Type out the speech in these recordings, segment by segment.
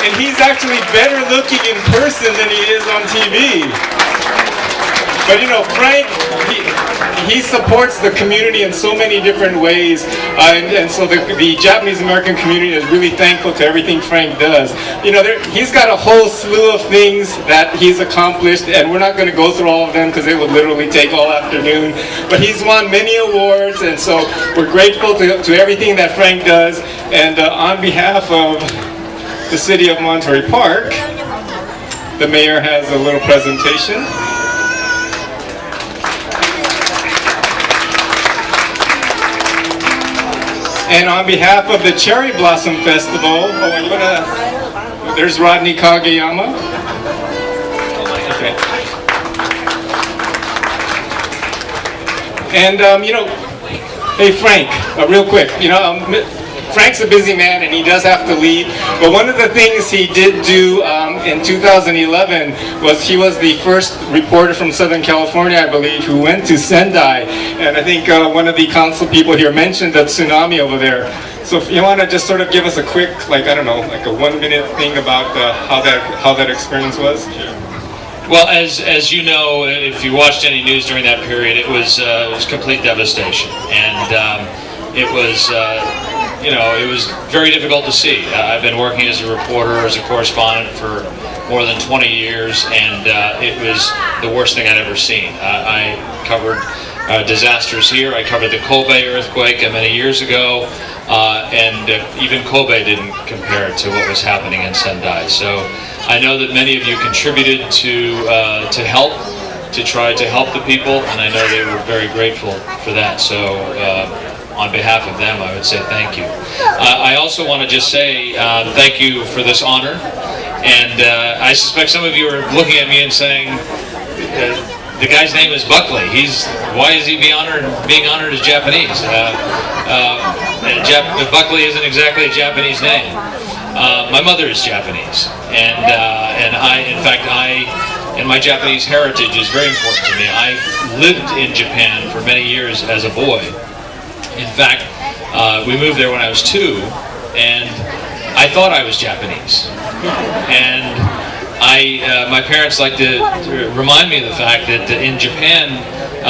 And he's actually better looking in person than he is on TV. But you know, Frank, he supports the community in so many different ways, and so the Japanese American community is really thankful to everything Frank does. You know, he's got a whole slew of things that he's accomplished, and we're not going to go through all of them because it would literally take all afternoon. But he's won many awards, and so we're grateful to everything that Frank does. And on behalf of the City of Monterey Park, the mayor has a little presentation. And on behalf of the Cherry Blossom Festival, there's Rodney Kageyama. Okay. And you know, hey Frank, real quick, you know, Frank's a busy man and he does have to leave, but one of the things he did do in 2011 was he was the first reporter from Southern California, I believe, who went to Sendai, and I think one of the council people here mentioned the tsunami over there. So if you want to just sort of give us a quick, like, I don't know, like a 1-minute thing about how that experience was? Sure. Well, as you know, if you watched any news during that period, it was complete devastation, and it was. You know, it was very difficult to see. I've been working as a reporter, as a correspondent for more than 20 years, and it was the worst thing I'd ever seen. I covered disasters here. I covered the Kobe earthquake many years ago, and even Kobe didn't compare to what was happening in Sendai. So I know that many of you contributed to help, to try to help the people, and I know they were very grateful for that. So on behalf of them, I would say thank you. I also want to just say thank you for this honor, and I suspect some of you are looking at me and saying, the guy's name is Buckley. Why is he being honored as Japanese? Buckley isn't exactly a Japanese name. My mother is Japanese, and my Japanese heritage is very important to me. I lived in Japan for many years as a boy. In fact, we moved there when I was 2, and I thought I was Japanese. And my parents like to remind me of the fact that in Japan,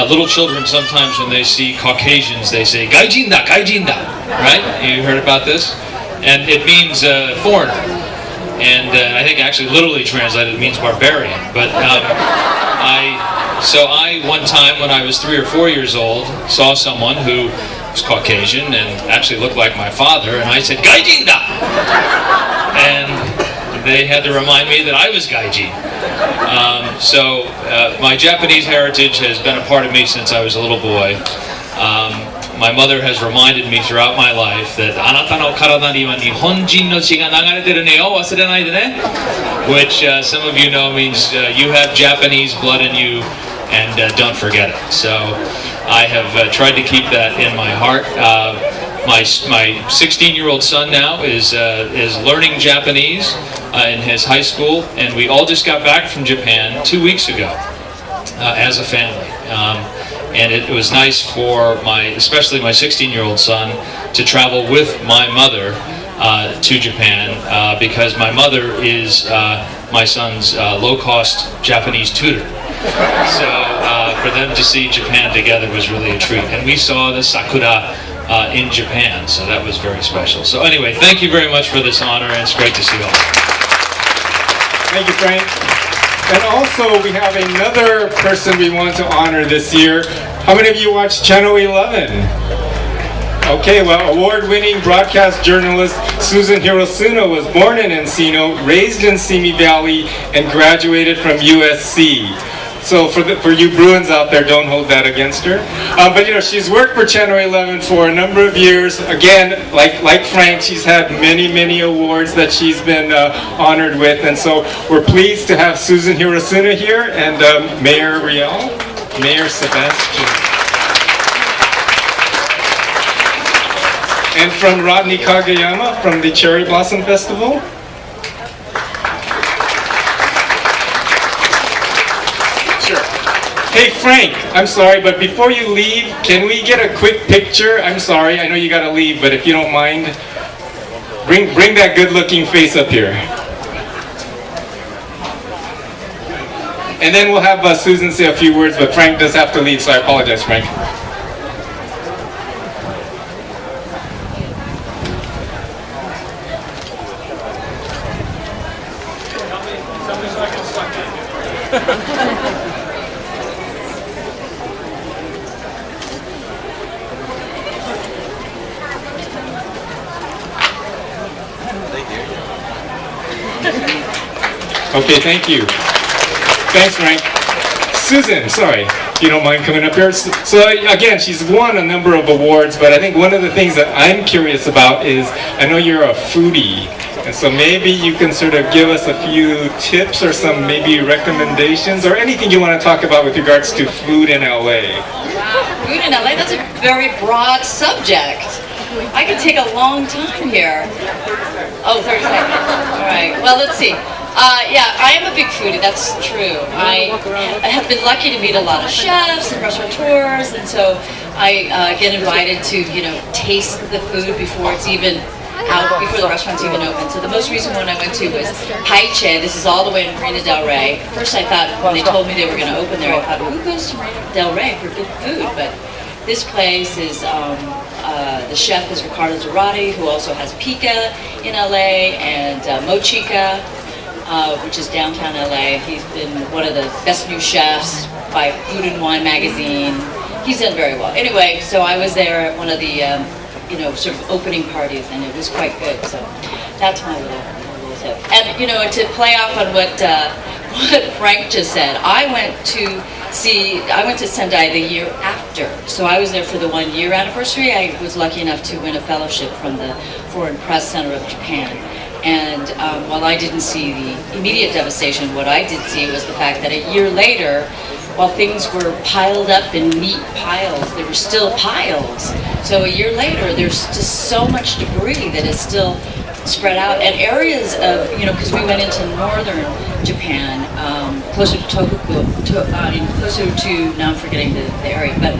little children sometimes when they see Caucasians, they say, "Gaijin da, gaijin da," right? You heard about this? And it means foreigner. And I think actually literally translated it means barbarian. But so one time when I was 3 or 4 years old, saw someone who was Caucasian and actually looked like my father, and I said, "Gaijin da!" And they had to remind me that I was Gaijin. So my Japanese heritage has been a part of me since I was a little boy. My mother has reminded me throughout my life that "Anata no karada ni wa Nihonjin no chi ga nagareteru ne o wasurenai de ne," which some of you know means you have Japanese blood in you, and don't forget it. So I have tried to keep that in my heart. My 16-year-old son now is learning Japanese in his high school, and we all just got back from Japan 2 weeks ago as a family. And it was nice for especially my 16-year-old son to travel with my mother to Japan because my mother is my son's low-cost Japanese tutor. So for them to see Japan together was really a treat. And we saw the sakura in Japan, so that was very special. So anyway, thank you very much for this honor, and it's great to see you all. Thank you, Frank. And also, we have another person we want to honor this year. How many of you watch Channel 11? Okay, well, award-winning broadcast journalist Susan Hirosuna was born in Encino, raised in Simi Valley, and graduated from USC. So for you Bruins out there, don't hold that against her. But you know, she's worked for Channel 11 for a number of years. Again, like Frank, she's had many awards that she's been honored with. And so we're pleased to have Susan Hirosuna here, and Mayor Riel, Mayor Sebastian. And from Rodney Kageyama from the Cherry Blossom Festival. Hey Frank, I'm sorry, but before you leave, can we get a quick picture? I'm sorry, I know you gotta leave, but if you don't mind, bring that good-looking face up here. And then we'll have Susan say a few words, but Frank does have to leave, so I apologize, Frank. Okay, thank you. Thanks, Frank. Susan, sorry, if you don't mind coming up here. So again, she's won a number of awards, but I think one of the things that I'm curious about is, I know you're a foodie, and so maybe you can sort of give us a few tips or some maybe recommendations or anything you want to talk about with regards to food in LA. Wow, food in LA, that's a very broad subject. I could take a long time here. Oh, 30 seconds. All right, well, let's see. Yeah, I am a big foodie, that's true. I have been lucky to meet a lot of chefs and restaurateurs, and so I get invited to, taste the food before it's even out, before the restaurant's even open. So the most recent one I went to was Paiche. This is all the way in Marina Del Rey. First I thought, when they told me they were going to open there, I thought, who goes to Marina Del Rey for good food? But this place is, the chef is Ricardo Zarate, who also has Pica in LA, and Mochica, which is downtown LA. He's been one of the best new chefs by Food and Wine magazine. He's done very well. Anyway, so I was there at one of the, sort of opening parties, and it was quite good. So that's my little tip. And, to play off on what Frank just said, I went to Sendai the year after. So I was there for the 1 year anniversary. I was lucky enough to win a fellowship from the Foreign Press Center of Japan. And while I didn't see the immediate devastation, what I did see was the fact that a year later, while things were piled up in neat piles, there were still piles. So a year later, there's just so much debris that is still spread out. And areas of, because we went into northern Japan, closer to Tohoku, closer to, now I'm forgetting the area, but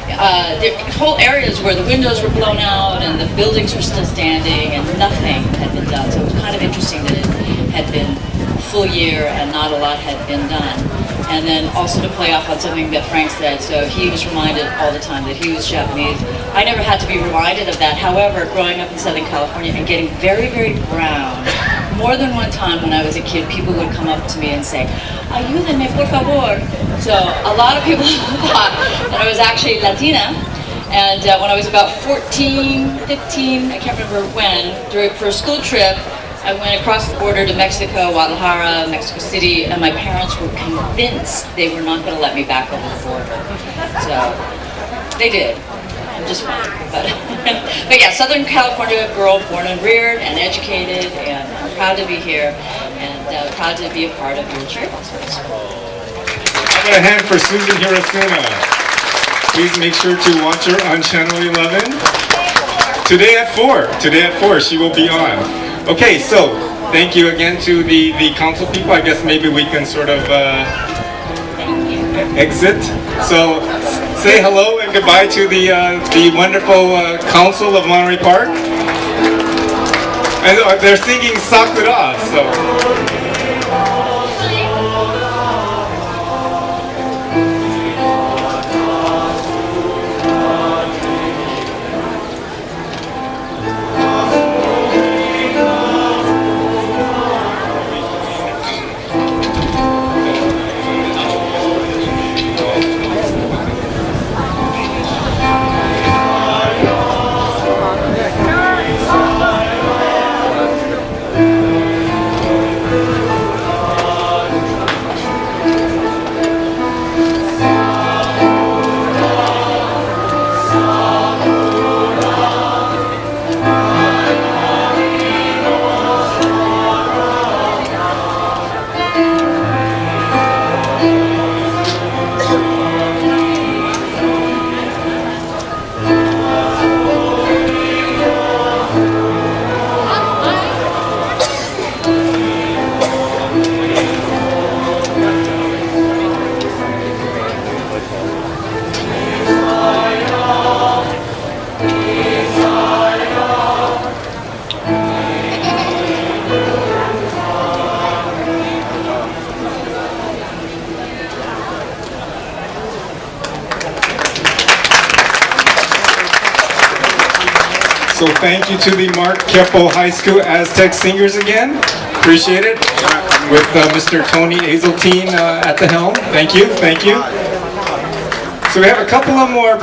there are whole areas where the windows were blown out and the buildings were still standing and nothing had been done. So it was kind of interesting that it had been a full year and not a lot had been done. And then also to play off on something that Frank said, so he was reminded all the time that he was Japanese. I never had to be reminded of that. However, growing up in Southern California and getting very, very brown, more than one time when I was a kid, people would come up to me and say, "Ayúdame, por favor." So a lot of people thought that I was actually Latina. And when I was about 14, 15, I can't remember when, for a school trip, I went across the border to Mexico, Guadalajara, Mexico City, and my parents were convinced they were not going to let me back over the border. So they did. I'm just fine. But yeah, Southern California girl, born and reared and educated, and I'm proud to be here and proud to be a part of your cherry blossoms. I've got a hand for Susan Hirasuna. Please make sure to watch her on Channel 11. Today at 4. Today at 4, she will be on. Okay, so thank you again to the council people. I guess maybe we can sort of exit. So say hello and goodbye to the wonderful council of Monterey Park. And they're singing Sakura, so. So thank you to the Mark Keppel High School Aztec Singers again. Appreciate it. With Mr. Tony Azeltine at the helm. Thank you, thank you. So we have a couple of more